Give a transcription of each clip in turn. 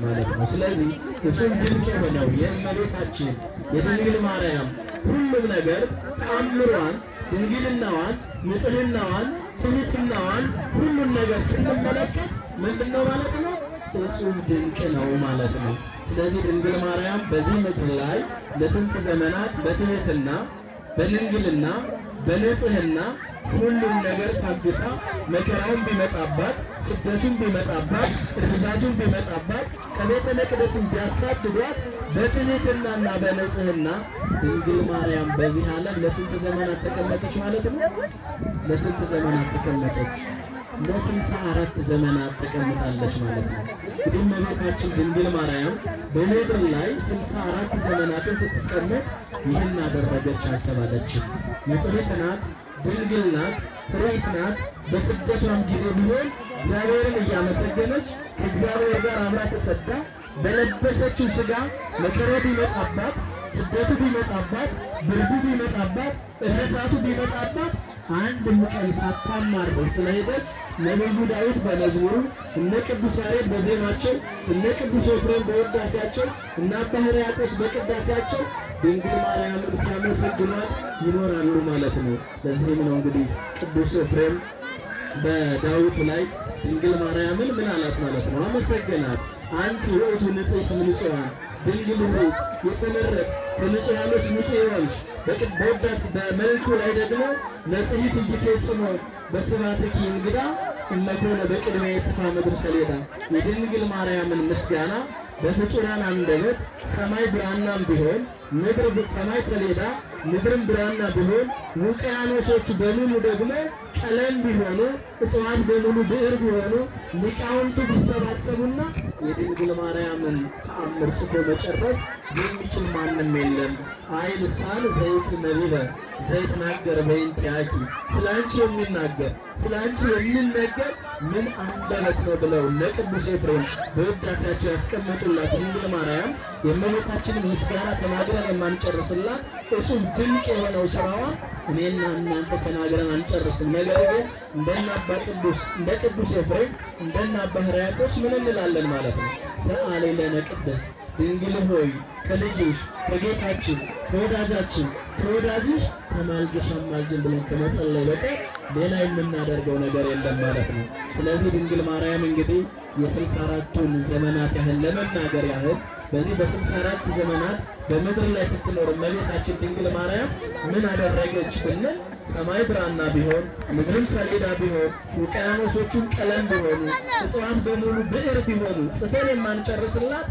ማለት ነው። ስለዚህ እሱም ድንቅ የሆነው የእመቤታችን የድንግል ማርያም ሁሉም ነገር ተአምሯን፣ ድንግልናዋን፣ ንጽሕናዋን፣ ትሕትናዋን ሁሉን ነገር ስንመለከት ምንድነው ማለት ነው? እጹብ ድንቅ ነው ማለት ነው። ስለዚህ ድንግል ማርያም በዚህ ምድር ላይ ለስንት ዘመናት በትሕትና በድንግልና በንጽሕና ሁሉም ነገር ታግሳ መከራውን ቢመጣባት፣ ስደቱን ቢመጣባት፣ እርዛቱን ቢመጣባት፣ ከቤተ መቅደስም ቢያሳድዷት በትሕትናና በንጽሕና ድንግል ማርያም በዚህ ዓለም ለስንት ዘመናት ተቀመጠች ማለት ነው? ለስንት ዘመናት ተቀመጠች? ለ64 ዘመናት ተቀምጣለች ማለት ነው። እንግዲህ እመቤታችን ድንግል ማርያም በምድር ላይ 64 ዘመናትን ስትቀመጥ ይህን አደረገች አልተባለችም። ንጽሕት ናት፣ ድንግል ናት፣ ፍሬት ናት። በስደቷም ጊዜ ቢሆን እግዚአብሔርን እያመሰገነች ከእግዚአብሔር ጋር አብራ ተሰዳ በለበሰችው ሥጋ መከራ ቢመጣባት፣ ስደቱ ቢመጣባት፣ ብርዱ ቢመጣባት፣ እርሳቱ ቢመጣባት አንድም ቀን ሳታማርር ስለሄደች ነቢዩ ዳዊት በመዝሙሩ፣ እነ ቅዱስ ያሬድ በዜማቸው፣ እነ ቅዱስ ኤፍሬም በውዳሴያቸው፣ እነ አባ ሕርያቆስ በቅዳሴያቸው ድንግል ማርያምን ሲያመሰግኗት ይኖራሉ ማለት ነው። ለዚህም ነው እንግዲህ ቅዱስ ኤፍሬም በዳዊት ላይ ድንግል ማርያምን ምን አላት ማለት ነው? አመሰገናት። አንቲ ውእቱ ንጽሕት እምንጹሐን፣ ድንግል ሆይ የተመረጥሽ ከንጹሐኖች ንጹሕ የሆንሽ በውዳሴ በመልኩ ላይ ደግሞ ነጽሕት ኢይትፌጽሞ በስብሐትኪ እንግዳ እመኮነ በቅድሚያ የጽፋ ምድር ሰሌዳ። የድንግል ማርያምን ምስጋና በፍጡራን አንደበት ሰማይ ብራናም ቢሆን ምድር ሰማይ ሰሌዳ ምድርም ብራና ቢሆን ውቅያኖሶቹ በሙሉ ደግሞ ቀለም ቢሆኑ እጽዋት በሙሉ ብዕር ቢሆኑ ሊቃውንቱ ቢሰባሰቡና የድንግል ማርያምን ተአምር ጽፎ መጨረስ የሚችል ማንም የለም። አይ ልሳን ዘይት ነቢበ ዘይትናገር በእንቲአኪ፣ ስለ አንቺ የሚናገር ስለ አንቺ የሚነገር ምን አንደበት ነው ብለው ለቅዱስ ኤፍሬም በውዳሴያቸው ያስቀመጡላት ድንግል ማርያም የእመቤታችንን ምስጋና ተናግረን የማንጨርስላት እጹብ ድንቅ የሆነው ስራዋ እኔና እናንተ ተናግረን አንጨርስም። ነገር ግን እንደ ቅዱስ ኤፍሬም እንደነ አባ ሕርያቆስ ምን እንላለን ማለት ነው? ሰአሊ ለነ ቅድስት ድንግል ሆይ ከልጅሽ ከጌታችን ከወዳጃችን ከወዳጅሽ ተማልደሽ አማልጅን ብለን ከመጸለይ በቀር ሌላ የምናደርገው ነገር የለም ማለት ነው። ስለዚህ ድንግል ማርያም እንግዲህ የ64ቱን ዘመናት ያህል ለመናገር ያህል በዚህ በ64 ዘመናት በምድር ላይ ስትኖር እመቤታችን ድንግል ማርያም ምን አደረገች ብንል ሰማይ ብራና ቢሆን ምድርም ሰሌዳ ቢሆን ውቅያኖሶቹም ቀለም ቢሆኑ እጽዋት በሙሉ ብዕር ቢሆኑ ጽፈን የማንጨርስላት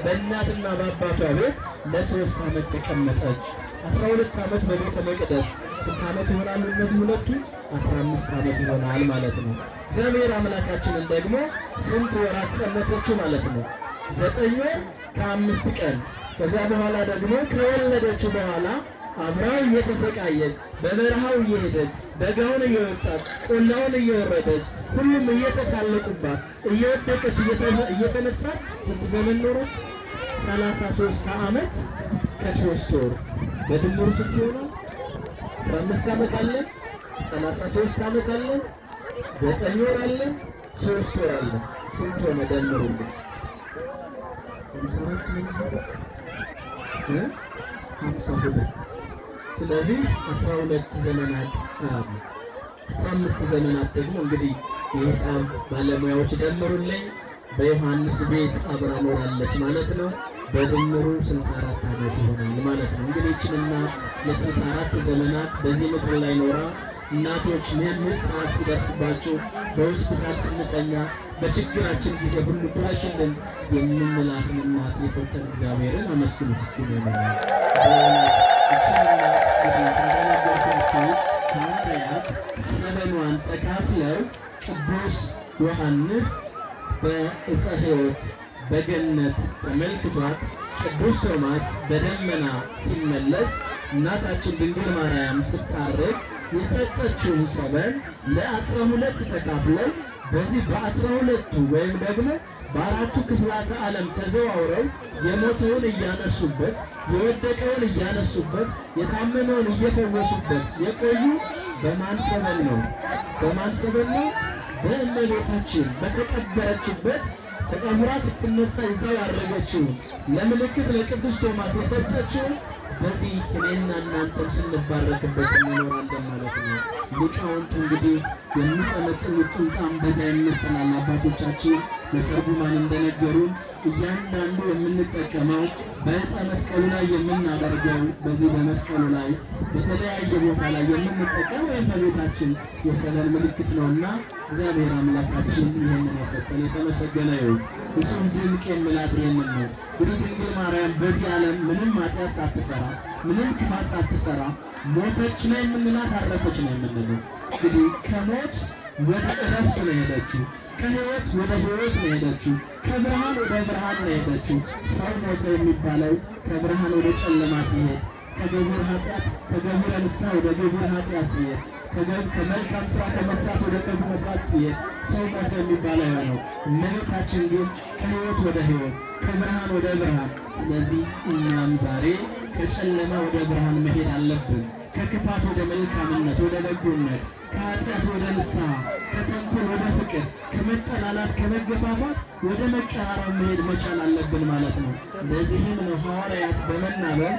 በእናትና በአባቷ ቤት ለ3 ዓመት ተቀመጠች። 12 ዓመት በቤተ መቅደስ ስንት ዓመት ይሆናሉ እነዚህ ሁለቱ? 15 ዓመት ይሆናል ማለት ነው። እግዚአብሔር አምላካችንን ደግሞ ስንት ወራት ጸነሰችው ማለት ነው? 9 ወር ከ5 ቀን። ከዛ በኋላ ደግሞ ከወለደችው በኋላ አብራው እየተሰቃየች በበረሃው እየሄደች በጋውን እየወጣች ቆላውን እየወረደች ሁሉም እየተሳለቁባት እየወደቀች እየተነሳች ስንት ዘመን ኖረች? 33 ዓመት ከ3 ወር። በድምሩ ስንት ይሆናል? 15 ዓመት አለ፣ 33 ዓመት አለ፣ 9 ወር አለ፣ 3 ወር አለ። ስንት ሆነ? ደምሩልኝ። 52። ስለዚህ 12 ዘመናት አሉ። 15 ዘመናት ደግሞ እንግዲህ የሂሳብ ባለሙያዎች ደምሩልኝ። በዮሐንስ ቤት አብራ ኖራለች ማለት ነው። በድምሩ 64 ዓመት ይሆናል ማለት ነው። እንግዲህ ይህችንና ለ64 ዘመናት በዚህ ምድር ላይ ኖራ እናቶች ምጥ ሰዓት ሲደርስባቸው በሆስፒታል ስንተኛ በችግራችን ጊዜ ሁሉ ድረሽልን የምንላትን እናት የሰጠን እግዚአብሔርን አመስግኑት እስኪ ነው ማለት ሐዋርያት ሰበኗን ተካፍለው ቅዱስ ዮሐንስ በዕፀ ሕይወት በገነት ተመልክቷት ቅዱስ ቶማስ በደመና ሲመለስ እናታችን ድንግል ማርያም ስታርግ የሰጠችውን ሰበን ለ12 ተካፍለው በዚህ በ12ቱ ወይም ደግሞ በአራቱ ክፍላተ ዓለም ተዘዋውረው የሞተውን እያነሱበት የወደቀውን እያነሱበት የታመመውን እየፈወሱበት የቆዩ በማን ሰበን ነው? በማን ሰበን ነው? በእመቤታችን በተቀበረችበት ተቀብራ ስትነሳ ይዛው ያደረገችው ለምልክት ለቅዱስ ቶማስ የሰጠችው በዚህ እኔና እናንተም ስንባረክበት እንኖራለን ማለት ነው። ሊቃውንቱ እንግዲህ የሚጠመጥሙት ጥምጣም በዚያ ይመስላል። አባቶቻችን ለተርጉማን እንደነገሩን እያንዳንዱ የምንጠቀመው በዕፀ መስቀሉ ላይ የምናደርገው በዚህ በመስቀሉ ላይ በተለያየ ቦታ ላይ የምንጠቀመው የእመቤታችን የሰለል ምልክት ነውና እግዚአብሔር አምላካችን ይህንን የሰጠን የተመሰገነ ይሁን። እሱም ድንቅ የምላት ይህንን ነው። እንግዲህ ድንግል ማርያም በዚህ ዓለም ምንም ኃጢአት ሳትሰራ ምንም ክፋት ሳትሰራ ሞተች ነው የምንላት፣ አረፈች ነው የምንለው። እንግዲህ ከሞት ወደ ዕረፍት ነው የሄደችው፣ ከሕይወት ወደ ሕይወት ነው የሄደችው፣ ከብርሃን ወደ ብርሃን ነው የሄደችው። ሰው ሞተ የሚባለው ከብርሃን ወደ ጨለማ ሲሄድ፣ ከገቡር ኃጢአት ከገቡረ ንስሐ ወደ ገቡር ኃጢአት ሲሄድ፣ ከመልካም ስራ ከመስራት ወደ ክፉ መስራት ሲሄድ ሰው ሞተ የሚባለው ነው። እመቤታችን ግን ከሕይወት ወደ ሕይወት ከብርሃን ወደ ብርሃን። ስለዚህ እኛም ዛሬ ከጨለማ ወደ ብርሃን መሄድ አለብን። ከክፋት ወደ መልካምነት ወደ በጎነት፣ ከኃጢአት ወደ ንስሐ፣ ከተንኮል ወደ ፍቅር፣ ከመጠላላት ከመገፋፋት ወደ መቀራረብ መሄድ መቻል አለብን ማለት ነው። ለዚህም ነው ሐዋርያት በመናበብ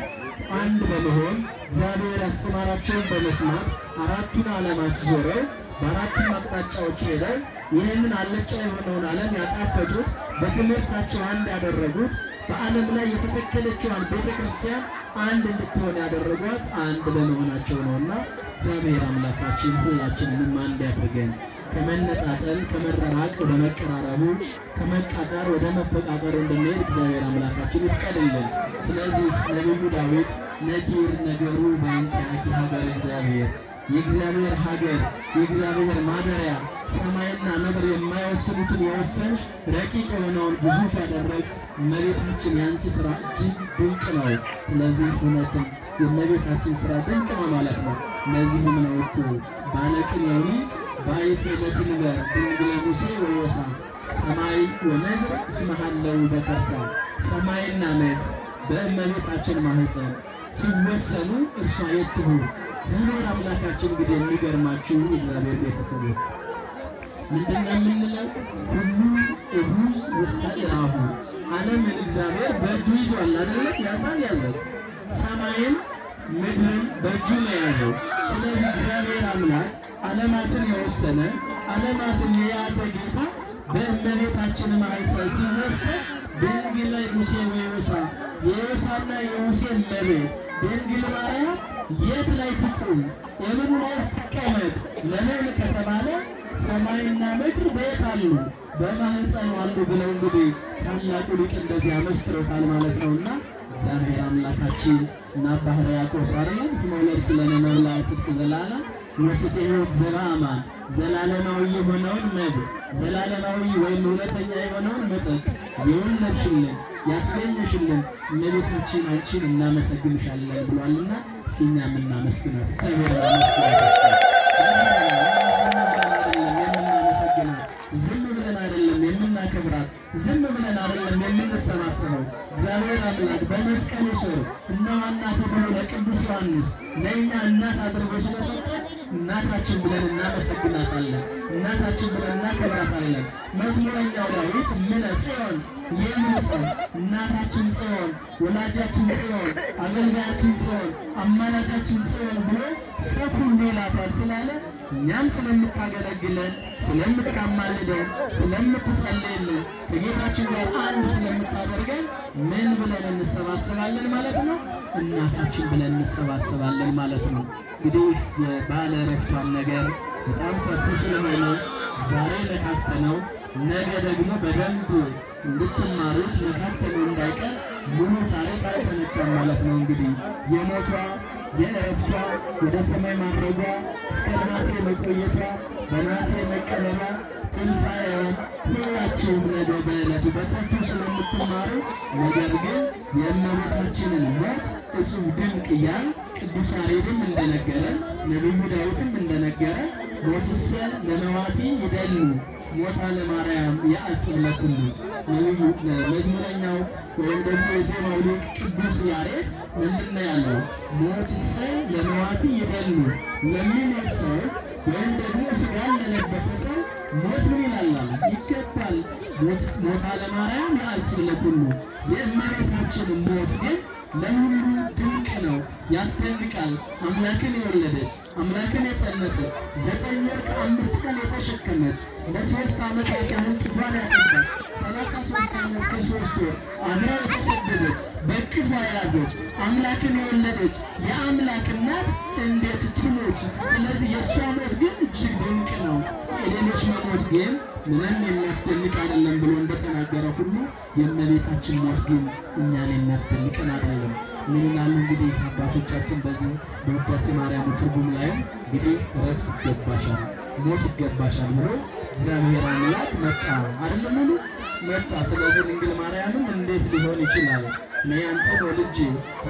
አንድ በመሆን እግዚአብሔር ያስተማራቸውን በመስማት አራቱን ዓለማት ዞረው በአራቱም አቅጣጫዎች ሄደው ይህንን አልጫ የሆነውን ዓለም ያጣፈጡት፣ በትምህርታቸው አንድ ያደረጉት፣ በዓለም ላይ የተተከለችዋን ቤተ ክርስቲያን አንድ እንድትሆን ያደረጓት አንድ በመሆናቸው ነውና እግዚአብሔር አምላካችን ሁላችንንም አንድ ያድርገን። ከመነጣጠል ከመራራቅ ወደ መቀራረቡ፣ ከመቃቃር ወደ መፈቃቀሩ እንድንሄድ እግዚአብሔር አምላካችን ይፍቀድልን። ስለዚህ ነቢዩ ዳዊት ነኪር ነገሩ በእንተ ሀገረ እግዚአብሔር፣ የእግዚአብሔር ሀገር የእግዚአብሔር ማደሪያ ሰማይና ምድር የማይወስኑትን የወሰንሽ ረቂቅ የሆነውን ግዙፍ ያደረግ እመቤታችን ያንቺ ስራ እጅግ ድንቅ ነው። ስለዚህ እውነትም የእመቤታችን ስራ ድንቅ ነው ማለት ነው። ለዚህም ነው እኮ ባለቅኔው ባይቴ ለትንበር ድንግለ ሙሴ ወዮሳ ሰማይ ወምድር እስመሃለው በከርሳ፣ ሰማይና ምድር በእመቤታችን ማህፀን ሲወሰኑ እርሷ የት ትሁን። እግዚአብሔር አምላካችን እንግዲህ የሚገርማችሁ እግዚአብሔር ቤተሰቦች ምንድነው የምንለው? ሁሉ እሁዝ ውስተ ኢራሁ፣ ዓለምን እግዚአብሔር በእጁ ይዟል አይደለ? ያዛል ሰማይን ምድርን በእጁ ነው የያዘው። ስለዚህ እግዚአብሔር አምላክ ዓለማትን የወሰነ ዓለማትን የያዘ ጌታ በእመቤታችን ማህፀን ሲወሰን ድንግል ሙሴ ወዮሳ፣ የዮሳና የሙሴ እመቤት ድንግል ማርያም የት ላይ ትቁም? የምኑ ላይ ትቀመጥ? ለምን ከተባለ ሰማይና ምድር በየት አሉ? በማህፀኑ አሉ ብለው እንግዲህ ታላቁ ሊቅ እንደዚህ አመስክሮታል ማለት ነውና እግዚአብሔር አምላካችን እና አባ ሕርያቆስ አይደለም እስመ ወለድኪ ለነ መብልዐ ጽድቅ ዘላለም ወስተ ሕይወት ዘበአማን፣ ዘላለማዊ የሆነውን መብል ዘላለማዊ ወይም እውነተኛ የሆነውን መጠጥ የወለድሽልን ያስገኘሽልን እመቤታችን አንቺን እናመሰግንሻለን ብሏልና እኛ የምናመስግናት እግዚአብሔር ዝም ብለን አይደለም የምናከብራት፣ ዝም ብለን አይደለም የምንሰባሰበው። እግዚአብሔር አምላክ በመስቀሉ ስር እነሆ እናቱ ለቅዱስ ዮሐንስ ለእኛ እናት አድርጎ ስለሰጠን እናታችን ብለን እናመሰግናታለን፣ እናታችን ብለን እናከብራታለን። መዝሙረኛው ዳዊት እምነ ጽዮን የምንሰው እናታችን ጽዮን፣ ወላጃችን ጽዮን፣ አገልጋያችን ጽዮን፣ አማላጃችን ጽዮን ብሎ ሰው ሁሉ ይላታል ስላለ እኛም ስለምታገለግለን ስለምታማልደን ስለምትጸልይልን ከጌታችን ጋር አንድ ስለምታደርገን ምን ብለን እንሰባሰባለን ማለት ነው? እናታችን ብለን እንሰባሰባለን ማለት ነው። እንግዲህ የባለ ዕረፍቷን ነገር በጣም ሰፊ ስለሆነ ዛሬ ነካተነው፣ ነገ ደግሞ በደንብ እንድትማሩት መካከሉ እንዳይቀር ሙሉ ታሪክ አይተነካም ማለት ነው። እንግዲህ የሞቷ የዕረፍቷ ወደ ሰማይ ማድረጓ እስከ ነሐሴ መቆየቷ በነሐሴ መቀበሏ ትንሣኤዋን ሁላችሁም ነገ በዕለቱ በሰፊው ስለምትማሩ ነገር ግን የእመቤታችንን ሞት እጹብ ድንቅ እያል ቅዱስ ያሬድም እንደነገረን ነቢዩ ዳዊትም እንደነገረን ሞትሰ ለነዋቲ ይደሉ ሞታ ለማርያም የአጽብ ለኩሉ። ነቢዩ መዝሙረኛው ወይም ደግሞ የዜማው ሊቅ ቅዱስ ያሬድ ምንድነው ያለው? ሞትሰ ለነዋቲ ይደሉ፣ ለሚሞት ሰው ወይም ደግሞ ሥጋን ለለበሰ ሰው ሞት ምን ይላል? ይገባል። ሞታ ለማርያም ለአልስብ ለኩሉ። የእመቤታችን ሞት ግን ለሁሉ ድንቅ ነው፣ ያስደንቃል። አምላክን የወለደች አምላክን የጸነሰች 9 ወር ከ5 ቀን የተሸከመች ለ3 ዓመት ያህል ጡቷን ያጠባች 33 ዓመት ከ3 ወር አብራ የተሰደደች በክቧ የያዘች አምላክን የወለደች የአምላክ እናት እንዴት ትሞት? ስለዚህ የእሷ ሞት ግን እጅግ ድንቅ ነው። የሌሎች መሞት ግን ምንም የሚያስደንቅ አይደለም ብሎ እንደተናገረ ሁሉ የእመቤታችን ሞት ግን እኛን የሚያስደንቀን አይደለም። ምን ይላሉ እንግዲህ አባቶቻችን በዚህ በውዳሴ ማርያም ትርጉም ላይም እንግዲህ እረፍት ይገባሻል፣ ሞት ይገባሻል ብሎ እግዚአብሔር አምላክ መጣ አይደለም ሙሉ መጣ። ስለዚህ ድንግል ማርያምም እንዴት ሊሆን ይችላል? እኔ አንተ ወልጄ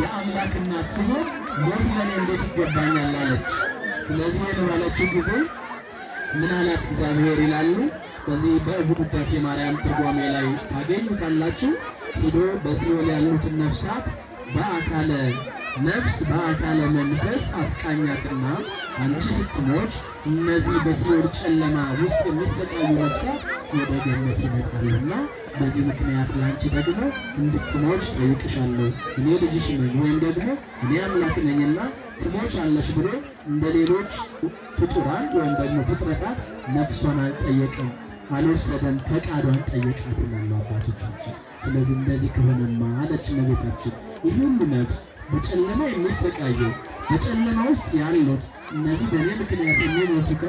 የአምላክ እናት ስሆን ሞት ለኔ እንዴት ይገባኛል አለች። ስለዚህ ባለችው ጊዜ ምን አላት እግዚአብሔር ይላሉ በዚህ በውዳሴ ማርያም ትርጓሜ ላይ ታገኙታላችሁ። ሄዶ በሲኦል ያሉትን ነፍሳት በአካለ ነፍስ በአካለ መንፈስ አስቃኛትና አንቺ ስትሞች እነዚህ በሲኦል ጨለማ ውስጥ የሚሰቃዩ ነፍሳት ወደ ገነት ይመጣሉና በዚህ ምክንያት ለአንቺ ደግሞ እንድትሞች ጠይቅሻለሁ። እኔ ልጅሽ ነኝ ወይም ደግሞ እኔ አምላክ ነኝና ትሞች አለሽ ብሎ እንደ ሌሎች ፍጡራን ወይም ደግሞ ፍጥረታት ነፍሷን አልጠየቅም፣ አልወሰደም፣ ፈቃዷን ጠየቃት ይላሉ አባቶቻችን። ስለዚህ እንደዚህ ከሆነማ አለች እመቤታችን ይህ ሁሉ ነፍስ በጨለማ የሚሰቃየው በጨለማ ውስጥ ያሉት እነዚህ በእኔ ምክንያት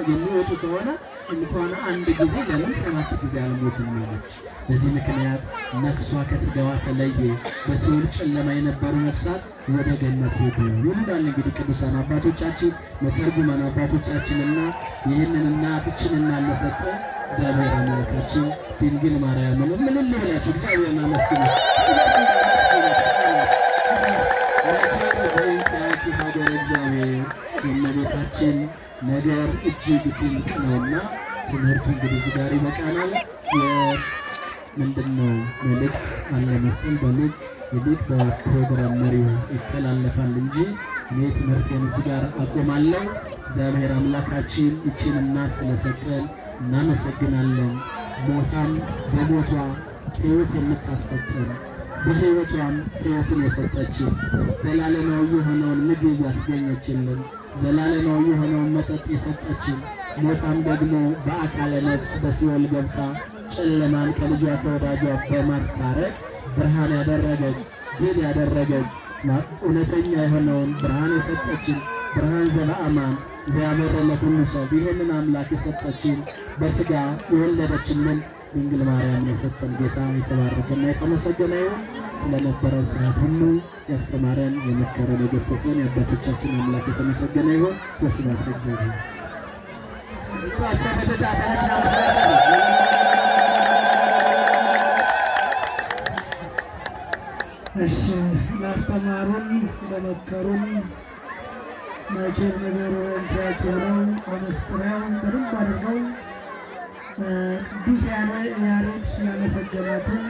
የሚወጡ ከሆነ እንኳን አንድ ጊዜ ለምን 7 ጊዜ አልሞትም አለች። በዚህ ምክንያት ነፍሷ ከስጋዋ ተለየ። በሲኦል ጨለማ የነበሩ ነፍሳት ወደ ገነት ሄዱ ይላል እንግዲህ ቅዱሳን አባቶቻችን መተርጉማን አባቶቻችንና ይህንን እናታችንና ለሰጠ እግዚአብሔር አምላካችን ድንግል ማርያምን ምን ልበላችሁ እግዚአብሔርን አመስግኑ። ሀገረ እግዚአብሔር የእመቤታችን ነገር እጅግ ድንቅ ነውና ትምህርቱ እንግዲህ እዚህ ጋር ይበቃናል። ምንድነው መልእክት አለ መሰል በልግ የሊቅ በፕሮግራም መሪው ይተላለፋል እንጂ እኔ ትምህርቴን እዚህ ጋር አቆማለሁ። እግዚአብሔር አምላካችን ይችን እናት ስለሰጠን እናመሰግናለን። ሞታን በሞቷ ሕይወት የምታሰጠን በሕይወቷም ሕይወትን የሰጠችን ዘላለማዊ የሆነውን ምግብ ያስገኘችልን ዘላለማዊ የሆነውን መጠጥ የሰጠችን ሞታም ደግሞ በአካለ ነፍስ በሲኦል ገብታ ጨለማን ከልጇ ከወዳጇ በማስታረቅ ብርሃን ያደረገች ድል ያደረገች እውነተኛ የሆነውን ብርሃን የሰጠችን ብርሃን ዘበአማን ዘያበረ ለኩሉ ሰው ይህንን አምላክ የሰጠችን በሥጋ የወለደችንን ድንግል ማርያምን የሰጠን ጌታ የተባረከና የተመሰገነ ይሁን። ስለነበረን ሰዓት ሁሉ ያስተማረን የመከረን የገሰጸን የአባቶቻችን አምላክ የተመሰገነ ይሁን። ወስብሐት ለእግዚአብሔር። እሺ ላስተማሩን ለመከሩን ማይኬል ነገር ወንቲያቸው ነው አመስጥረው በደንብ አድርገው ቅዱስ ያሬድ ያመሰገናትን